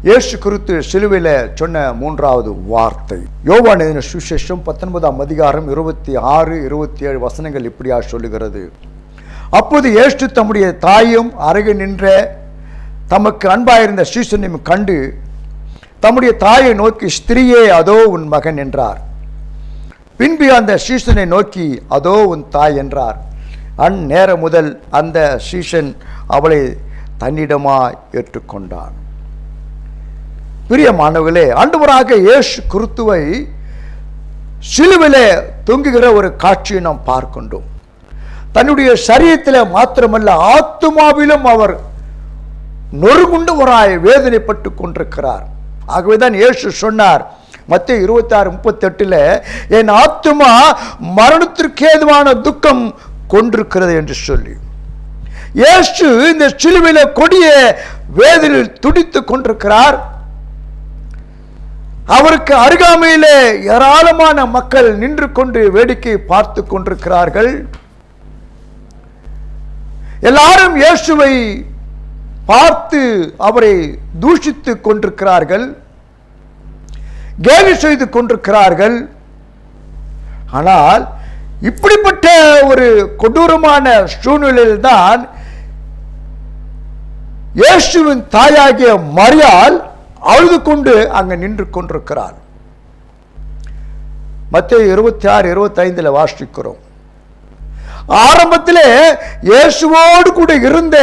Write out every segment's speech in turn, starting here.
இயேசு கிறிஸ்து சிலுவையில் சொன்ன மூன்றாவது வார்த்தை. யோவான் எழுதின சுவிசேஷம் 19ஆம் அதிகாரம் 26, 27 வசனங்கள் இப்படியா சொல்லுகிறது. அப்போது இயேசு தம்முடைய தாயும் அருகே நின்ற தமக்கு அன்பாயிருந்த சீசனையும் கண்டு தம்முடைய தாயை நோக்கி, ஸ்திரியே, அதோ உன் மகன் என்றார். பின்பு அந்த சீசனை நோக்கி, அதோ உன் தாய் என்றார். அந்நேரம் முதல் அந்த சீசன் அவளை தன்னிடமாய் ஏற்றுக்கொண்டான். பிரியமானவர்களே, ஆண்டவராக இயேசு கிறிஸ்துவை சிலுவையிலே தொங்குகிற ஒரு காட்சியை நாம் பார்க்கின்றோம். தன்னுடைய சரீரத்தில் மாத்திரமல்ல, ஆத்துமாவிலும் அவர் நொறுங்குண்டவராய் வேதனைப்பட்டு கொண்டிருக்கிறார். ஆகவேதான் இயேசு சொன்னார் மத்தேயு 26:38, என் ஆத்துமா மரணத்திற்கு ஏதுவான துக்கம் கொண்டிருக்கிறது என்று சொல்லி, இயேசு இந்த சிலுவையில கொடிய வேதனையில் துடித்துக் கொண்டிருக்கிறார். அவருக்கு அருகாமையிலே ஏராளமான மக்கள் நின்று கொண்டு வேடிக்கை பார்த்து கொண்டிருக்கிறார்கள். எல்லாரும் இயேசுவை பார்த்து அவரை தூஷித்து கொண்டிருக்கிறார்கள், கேலி செய்து கொண்டிருக்கிறார்கள். ஆனால் இப்படிப்பட்ட ஒரு கொடூரமான சூழ்நிலையில் தான் இயேசுவின் தாயாகிய மரியாள் அழுது கொண்டு அங்க நின்று கொண்டிருக்கிறார். மத்தேயு 26, 25 வாசிக்கிறோம். ஆரம்பத்திலே இயேசுவோடு கூட இருந்த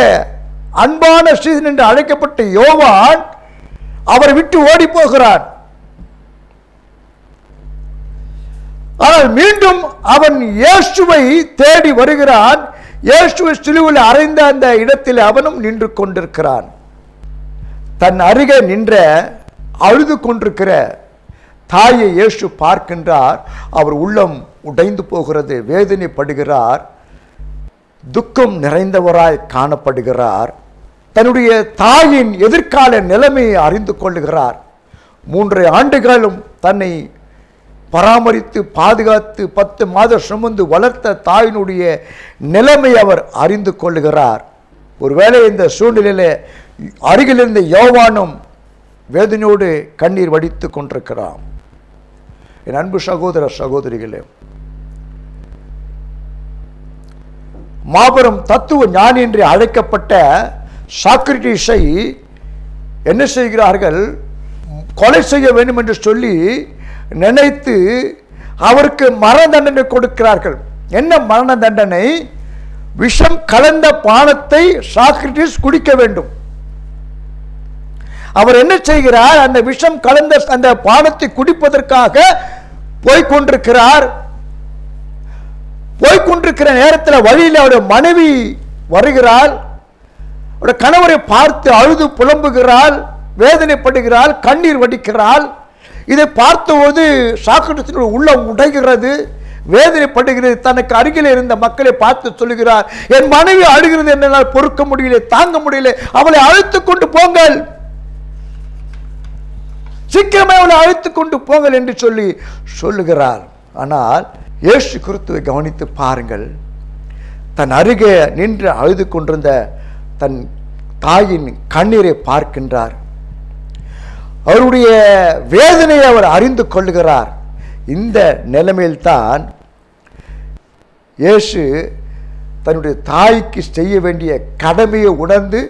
அன்பான சீசன் என்று அழைக்கப்பட்ட யோவான் அவரை விட்டு ஓடி போகிறான். ஆனால் மீண்டும் அவன் இயேசுவை தேடி வருகிறான். இயேசுவை சிலுவையில் அறைந்த அந்த இடத்தில் அவனும் நின்று கொண்டிருக்கிறான். தன் அருகே நின்ற அழுது கொண்டிருக்கிற தாயை இயேசு பார்க்கின்றார். அவர் உள்ளம் உடைந்து போகிறது, வேதனைப்படுகிறார், துக்கம் நிறைந்தவராய் காணப்படுகிறார். தன்னுடைய தாயின் எதிர்கால நிலைமையை அறிந்து கொள்ளுகிறார். 3 ஆண்டுகளும் தன்னை பராமரித்து பாதுகாத்து 10 மாதம் சுமந்து வளர்த்த தாயினுடைய நிலைமை அவர் அறிந்து கொள்ளுகிறார். ஒருவேளை இந்த சூழ்நிலையில அருகில் இருந்த யோவானும் வேதனையோடு கண்ணீர் வடித்து கொண்டிருக்கிறான். என் அன்பு சகோதர சகோதரிகளே, மாபெரும் தத்துவ ஞானி என்று அழைக்கப்பட்ட சாக்ரடீஸை என்ன செய்கிறார்கள்? கொலை செய்ய வேண்டும் என்று சொல்லி நினைத்து அவருக்கு மரண தண்டனை கொடுக்கிறார்கள். என்ன மரண தண்டனை? விஷம் கலந்த பானத்தை சாக்ரடீஸ் குடிக்க வேண்டும். அவர் என்ன செய்கிறார்? அந்த விஷம் கலந்த அந்த பானத்தை குடிப்பதற்காக போய்கொண்டிருக்கிறார். போய்கொண்டிருக்கிற நேரத்தில் வழியில் அவருடைய மனைவி வருகிறாள். அவருடைய கணவரை பார்த்து அழுது புலம்புகிறாள், வேதனைப்படுகிறாள், கண்ணீர் வடிக்கிறாள். இதை பார்த்தபோது சாக்ரடீஸின் உள்ளம் உடைகிறது, வேதனைப்படுகிறது. தனக்கு அருகில் இருந்த மக்களை பார்த்து சொல்லுகிறார், என் மனைவி அழுகிறது, என்னால் பொறுக்க முடியல, தாங்க முடியல, அவளை அழைத்துக் கொண்டு போங்கள், சீக்கிரமே அவளை அழைத்துக் கொண்டு போங்கள் என்று சொல்லி சொல்லுகிறார். ஆனால் இயேசு கிறிஸ்துவை கவனித்து பாருங்கள். தன் அருகே நின்று அழுது கொண்டிருந்த தன் தாயின் கண்ணீரை பார்க்கின்றார். அவருடைய வேதனையை அவர் அறிந்து கொள்ளுகிறார். இந்த நிலைமையில்தான் இயேசு தன்னுடைய தாய்க்கு செய்ய வேண்டிய கடமையை உணர்ந்து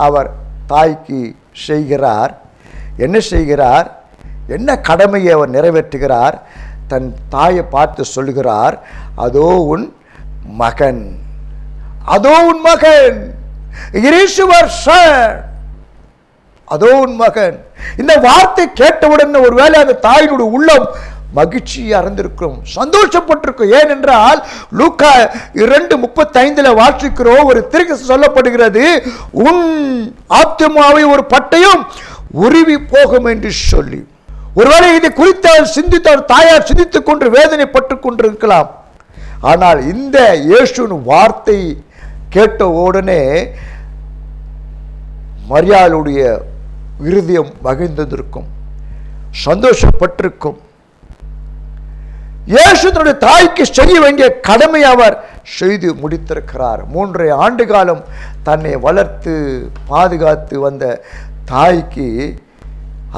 அவர் தாய்க்கு செய்கிறார். என்ன செய்கிறார்? என்ன கடமையை அவர் நிறைவேற்றுகிறார்? தன் தாயை பார்த்து சொல்லுகிறார், அதோ உன் மகன், அதோ உன் மகன், அதோ உன் மகன். இந்த வார்த்தை கேட்டவுடன் ஒருவேளை அந்த தாயினுடைய உள்ளம் மகிழ்ச்சி அறிந்திருக்கும், சந்தோஷப்பட்டிருக்கும். ஏனென்றால் லூக்கா 2:35 வாசிக்கிறோம், ஒரு தீர்க்கதரிசனம் சொல்லப்படுகிறது, உன் ஆத்துமாவை ஒரு பட்டயம் உருவி போகும் என்று சொல்லி. ஒருவேளை இதை குறித்து சிந்தித்து தாயார் சிந்தித்துக் கொண்டு வேதனைப்பட்டுக் கொண்டிருக்கலாம். ஆனால் இந்த இயேசுவின் வார்த்தை கேட்ட உடனே மரியாளுடைய இருதயம் மகிழ்ந்திருக்கும், சந்தோஷப்பட்டிருக்கும். இயேசு தன்னுடைய தாய்க்கு செய்ய வேண்டிய கடமை அவர் செய்து முடித்திருக்கிறார். 3 ஆண்டு காலம் தன்னை வளர்த்து பாதுகாத்து வந்த தாய்க்கு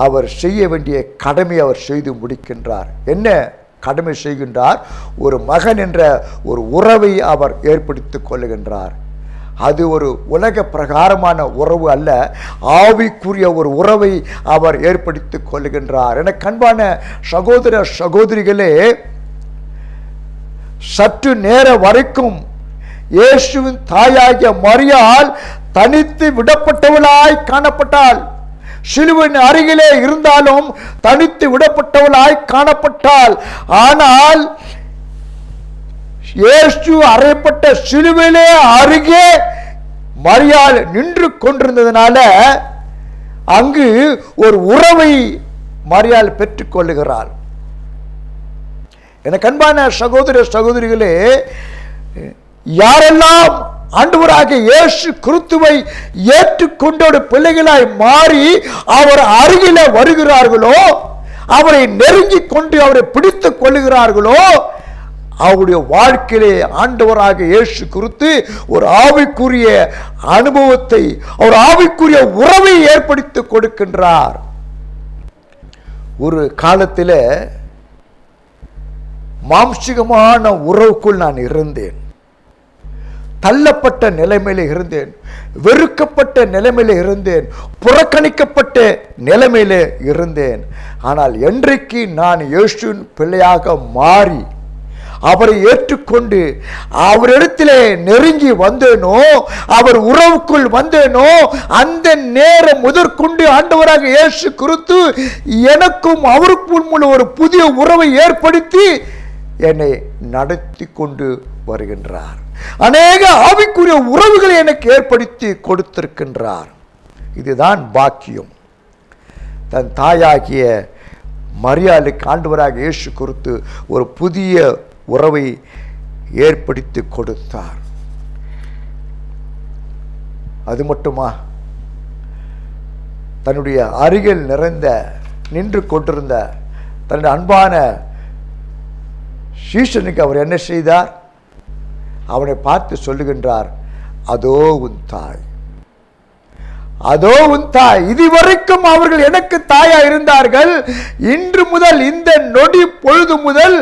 அவர் செய்ய வேண்டிய கடமை அவர் செய்து முடிக்கின்றார். என்ன கடமை செய்கின்றார்? ஒரு மகன் என்ற ஒரு உறவை அவர் ஏற்படுத்திக் கொள்ளுகின்றார். அது ஒரு உலக பிரகாரமான உறவு அல்ல, ஆவிக்குரிய ஒரு உறவை அவர் ஏற்படுத்திக் கொள்ளுகின்றார். என கண்பான சகோதர சகோதரிகளே, சற்று நேர வரைக்கும் இயேசுவின் தாயாகிய மரியாள் தனித்து விடப்பட்டவளாய் காணப்பட்டாள். சிலுவையின் அருகிலே இருந்தாலும் தனித்து விடப்பட்டவளாய் காணப்பட்டாள். ஆனால் இயேசு அறையப்பட்ட சிலுவையிலே அருகே மரியாள் நின்று கொண்டிருந்ததனால அங்கு ஒரு உறவை மரியாள் பெற்றுக் கொள்ளுகிறாள். எனக்கு அன்பான சகோதர சகோதரிகளே, யாரெல்லாம் ஆண்டவராகிய இயேசு கிறிஸ்துவை ஏற்றுக்கொண்ட பிள்ளைகளாய் மாறி அவர் அருகில வருகிறார்களோ, அவரை நெருங்கிக் கொண்டு அவரை பிடித்துக் கொள்ளுகிறார்களோ, அவருடைய வாழ்க்கையிலே ஆண்டவராக இயேசு கிறிஸ்து ஒரு ஆவிக்குரிய அனுபவத்தை, ஒரு ஆவிக்குரிய உறவை ஏற்படுத்தி கொடுக்கின்றார். ஒரு காலத்தில் மாம்சிகமான உறவுக்குள் நான் இருந்தேன். தள்ளப்பட்ட நிலைமையில இருந்தேன், வெறுக்கப்பட்ட நிலைமையில இருந்தேன், புறக்கணிக்கப்பட்ட நிலைமையில இருந்தேன். ஆனால் என்றைக்கு நான் இயேசுவின் பிள்ளையாக மாறி அவரை ஏற்றுக்கொண்டு அவரிடத்திலே நெருங்கி வந்தேனோ, அவர் உறவுக்குள் வந்தேனோ, அந்த நேரம் முதற்கொண்டு ஆண்டவராக இயேசு கிறிஸ்து எனக்கும் அவருக்கும் ஒரு புதிய உறவை ஏற்படுத்தி என்னை நடத்தி கொண்டு வருகின்றார். அநேக ஆவிக்குரிய உறவுகளை எனக்கு ஏற்படுத்தி கொடுத்திருக்கின்றார். இதுதான் பாக்கியம். தன் தாயாகிய மரியாளுக்கு ஆண்டவராக இயேசு கிறிஸ்து ஒரு புதிய உறவை ஏற்படுத்தி கொடுத்தார். அது மட்டுமா, தன்னுடைய அருகில் நின்று கொண்டிருந்த தன்னுடைய அன்பான சீஷனுக்கு அவர் என்ன செய்தார்? அவனை பார்த்து சொல்லுகின்றார், அதோ உன் தாய், அதோ உன் தாய். இதுவரைக்கும் அவர்கள் எனக்கு தாயா இருந்தார்கள், இன்று முதல் இந்த நொடி பொழுது முதல்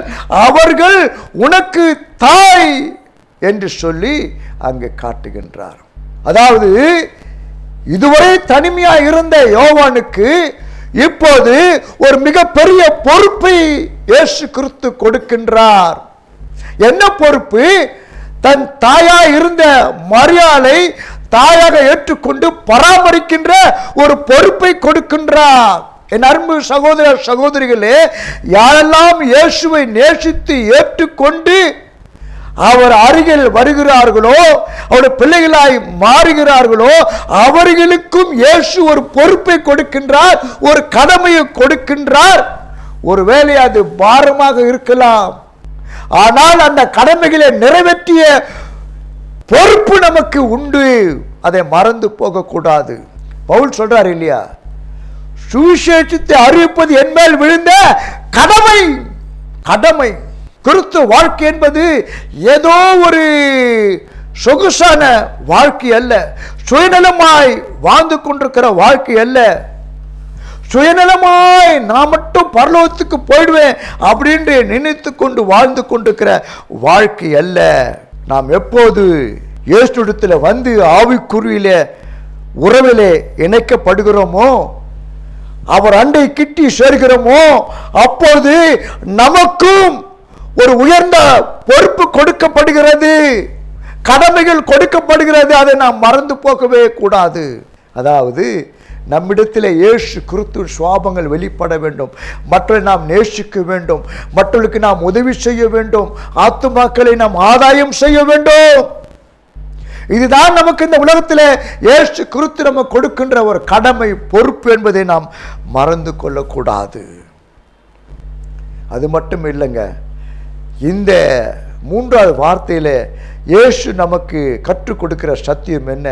அவர்கள் உனக்கு தாய் என்று சொல்லி அங்கு காட்டுகின்றார். அதாவது இதுவரை தனிமையா இருந்த யோவானுக்கு இப்போது ஒரு மிகப்பெரிய பொறுப்பை இயேசு கிறிஸ்து கொடுக்கின்றார். என்ன பொறுப்பு? தன் தாயா இருந்த மரியாளை தாயாக ஏற்றுக்கொண்டு பராமரிக்கின்ற ஒரு பொறுப்பை கொடுக்கின்றார். என் அன்பு சகோதர சகோதரிகளே, யாரெல்லாம் இயேசுவை நேசித்து ஏற்றுக்கொண்டு அவர் அருகில் வருகிறார்களோ, அவருடைய பிள்ளைகளாய் மாறுகிறார்களோ, அவர்களுக்கும் இயேசு ஒரு பொறுப்பை கொடுக்கின்றார், ஒரு கடமையை கொடுக்கின்றார். ஒருவேளை அது பாரமாக இருக்கலாம், ஆனால் அந்த கடமைகளை நிறைவேற்றிய பொறுப்பு நமக்கு உண்டு. அதை மறந்து போகக்கூடாது. பவுல் சொல்றார் இல்லையா, சுவிசேஷத்தை அறிவிப்பது என் மேல் விழுந்த கடமை. கடமை. கிறிஸ்து வாழ்க்கை என்பது ஏதோ ஒரு சொகுசான வாழ்க்கை அல்ல, சுயநலமாய் வாழ்ந்து கொண்டிருக்கிற வாழ்க்கை அல்ல, சுயநலமாய் நான் மட்டும் பரலோகத்துக்கு போயிடுவேன் அப்படின்னு நினைத்து கொண்டு வாழ்ந்து கொண்டிருக்கிற வாழ்க்கை அல்ல. நாம் எப்போது இயேசுவிடத்தில் வந்து ஆவிக்குறியில உறவிலே இணைக்கப்படுகிறோமோ, அவர் அண்டை கிட்டி சேர்கிறோமோ, அப்போது நமக்கும் ஒரு உயர்ந்த பொறுப்பு கொடுக்கப்படுகிறது, கடமைகள் கொடுக்கப்படுகிறது. அதை நாம் மறந்து போகவே கூடாது. அதாவது நம்மிடத்தில் இயேசு கிறிஸ்துவின் சுவாபங்கள் வெளிப்பட வேண்டும், மற்றவர்களை நாம் நேசிக்க வேண்டும், மற்றவர்களுக்கு நாம் உதவி செய்ய வேண்டும், ஆத்துமாக்களை நாம் ஆதாயம் செய்ய வேண்டும். இதுதான் நமக்கு இந்த உலகத்தில் இயேசு கிறிஸ்து நம்ம கொடுக்கின்ற ஒரு கடமை, பொறுப்பு என்பதை நாம் மறந்து கொள்ளக்கூடாது. அது மட்டும் இல்லைங்க, இந்த மூன்றாவது வார்த்தையில் இயேசு நமக்கு கற்றுக் கொடுக்கிற சத்தியம் என்ன?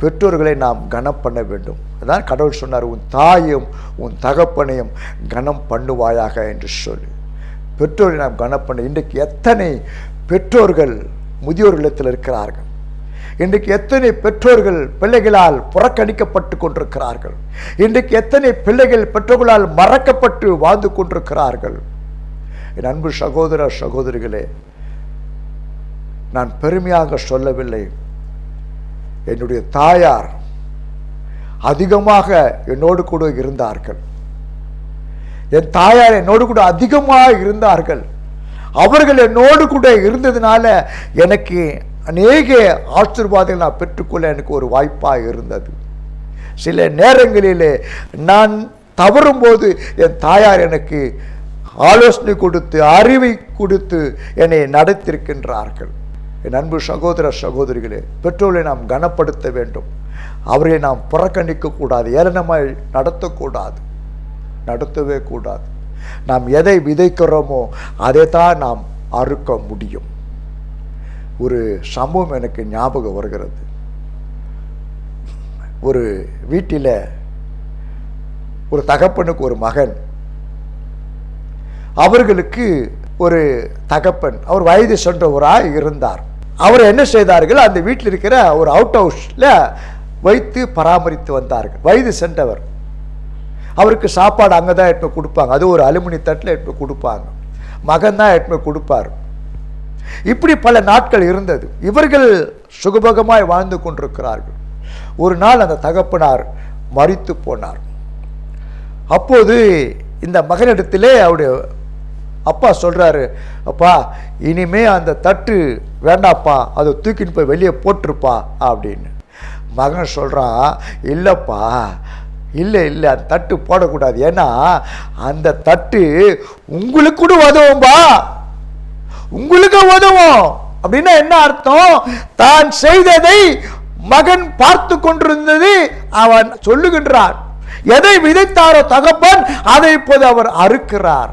பெற்றோர்களை நாம் கனம் பண்ண வேண்டும். அதான் கடவுள் சொன்னார், உன் தாயும் உன் தகப்பனையும் கனம் பண்ணுவாயாக என்று சொல்லி. பெற்றோரை நாம் கனம் பண்ண. இன்றைக்கு எத்தனை பெற்றோர்கள் முதியோர் இல்லத்தில் இருக்கிறார்கள், இன்றைக்கு எத்தனை பெற்றோர்கள் பிள்ளைகளால் புறக்கணிக்கப்பட்டு கொண்டிருக்கிறார்கள். இன்றைக்கு எத்தனை பிள்ளைகள் பெற்றோர்களால் மறக்கப்பட்டு வாழ்ந்து கொண்டிருக்கிறார்கள். என் அன்பு சகோதர சகோதரிகளே, நான் பெருமையாக சொல்லவில்லை. என்னுடைய தாயார் அதிகமாக என்னோடு கூட இருந்தார்கள். என் தாயார் என்னோடு கூட அதிகமாக இருந்தார்கள். அவர்கள் என்னோடு கூட இருந்ததுனால எனக்கு அநேக ஆசீர்வாதங்கள் நான் பெற்றுக்கொள்ள எனக்கு ஒரு வாய்ப்பாக இருந்தது. சில நேரங்களிலே நான் தவறும் போது என் தாயார் எனக்கு ஆலோசனை கொடுத்து அறிவை கொடுத்து என்னை நடத்திருக்கின்றார்கள். என் அன்பு சகோதர சகோதரிகளே, பெற்றோரை நாம் கனப்படுத்த வேண்டும். அவரை நாம் புறக்கணிக்க கூடாது, ஏளனமாய் நடத்தக்கூடாது, நடத்தவே கூடாது. நாம் எதை விதைக்கிறோமோ அதை தான் நாம் அறுக்க முடியும். ஒரு சம்பவம் எனக்கு ஞாபகம் வருகிறது. ஒரு வீட்டில் ஒரு தகப்பனுக்கு ஒரு மகன், அவர்களுக்கு ஒரு தகப்பன், அவர் வயது சென்றவராக இருந்தார். அவர் என்ன செய்தார்கள், அந்த வீட்டில் இருக்கிற ஒரு அவுட் ஹவுஸில் வைத்து பராமரித்து வந்தார்கள். வயது சென்றவர், அவருக்கு சாப்பாடு அங்கே தான் எடுத்து கொடுப்பாங்க. அது ஒரு அலுமினி தட்டில் எடுத்து கொடுப்பாங்க. மகன் தான் எடுத்து கொடுப்பார். இப்படி பல நாட்கள் இருந்தது. இவர்கள் சுகபகமாய் வாழ்ந்து கொண்டிருக்கிறார்கள். ஒரு நாள் அந்த தகப்பனார் மரித்து போனார். அப்போது இந்த மகனிடத்திலே அவருடைய அப்பா சொல்றாரு, அப்பா இனிமே அந்த தட்டு வேண்டாப்பா, அதை தூக்கின்னு போய் வெளியே போட்டிருப்பா அப்படின்னு. மகன் சொல்றான், இல்லைப்பா, இல்லை இல்லை, அந்த தட்டு போடக்கூடாது. ஏன்னா அந்த தட்டு உங்களுக்கு கூட உதவும்பா, உங்களுக்கு உதவும். அப்படின்னா என்ன அர்த்தம்? தான் செய்ததை மகன் பார்த்து கொண்டிருந்தது அவன் சொல்லுகின்றான். எதை விதைத்தாரோ தகப்பன், அதை இப்போது அவர் அறுக்கிறார்.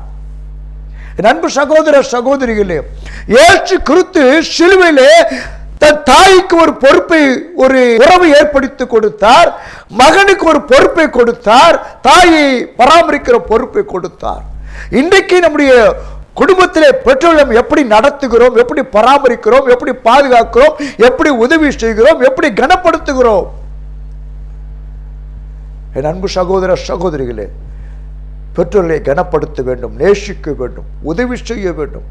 அன்பு சகோதர சகோதரிகளே, இயேசு கிறிஸ்து சிலுவையிலே தன் தாய்க்கு ஒரு பொறுப்பை, ஒரு உறவை ஏற்படுத்தி கொடுத்தார். மகனுக்கு ஒரு பொறுப்பை கொடுத்தார். தாயை பராமரிக்கிற பொறுப்பை கொடுத்தார். இன்றைக்கு நம்முடைய குடும்பத்திலே பெற்றோர் எப்படி நடத்துகிறோம், எப்படி பராமரிக்கிறோம், எப்படி பாதுகாக்கிறோம், எப்படி உதவி செய்கிறோம், எப்படி கனப்படுத்துகிறோம்? என் அன்பு சகோதர சகோதரிகளே, பெற்றோர்களை கனப்படுத்த வேண்டும், நேசிக்க வேண்டும், உதவி செய்ய வேண்டும்,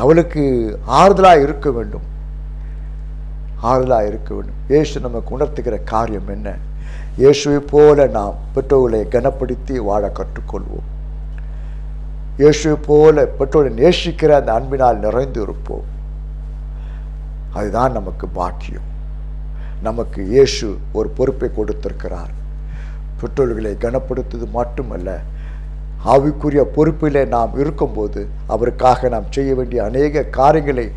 அவளுக்கு ஆறுதலாக இருக்க வேண்டும், ஆறுதலாக இருக்க வேண்டும். இயேசு நமக்கு உணர்த்துகிற காரியம் என்ன? இயேசுவை போல நாம் பெற்றோர்களை கனப்படுத்தி வாழ கற்றுக்கொள்வோம். இயேசுவை போல பெற்றோரை நேசிக்கிற அந்த அன்பினால் நிறைந்து இருப்போம். அதுதான் நமக்கு பாக்கியம். நமக்கு இயேசு ஒரு பொறுப்பை கொடுத்திருக்கிறார். பெற்றோர்களை கனப்படுத்துவது மட்டுமல்ல, ஆவிக்குரிய பொறுப்பிலே நாம் இருக்கும்போது அவருக்காக நாம் செய்ய வேண்டிய அநேக காரியங்களை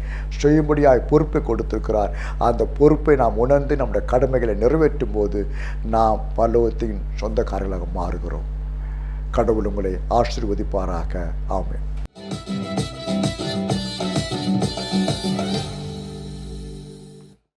செய்யும்படியாய் பொறுப்பை கொடுத்திருக்கிறார். அந்த பொறுப்பை நாம் உணர்ந்து நம்முடைய கடமைகளை நிறைவேற்றும் போது நாம் பரலோகத்தின் சொந்தக்காரர்களாக மாறுகிறோம். கடவுள் உங்களை ஆசீர்வதிப்பாராக. ஆமென்.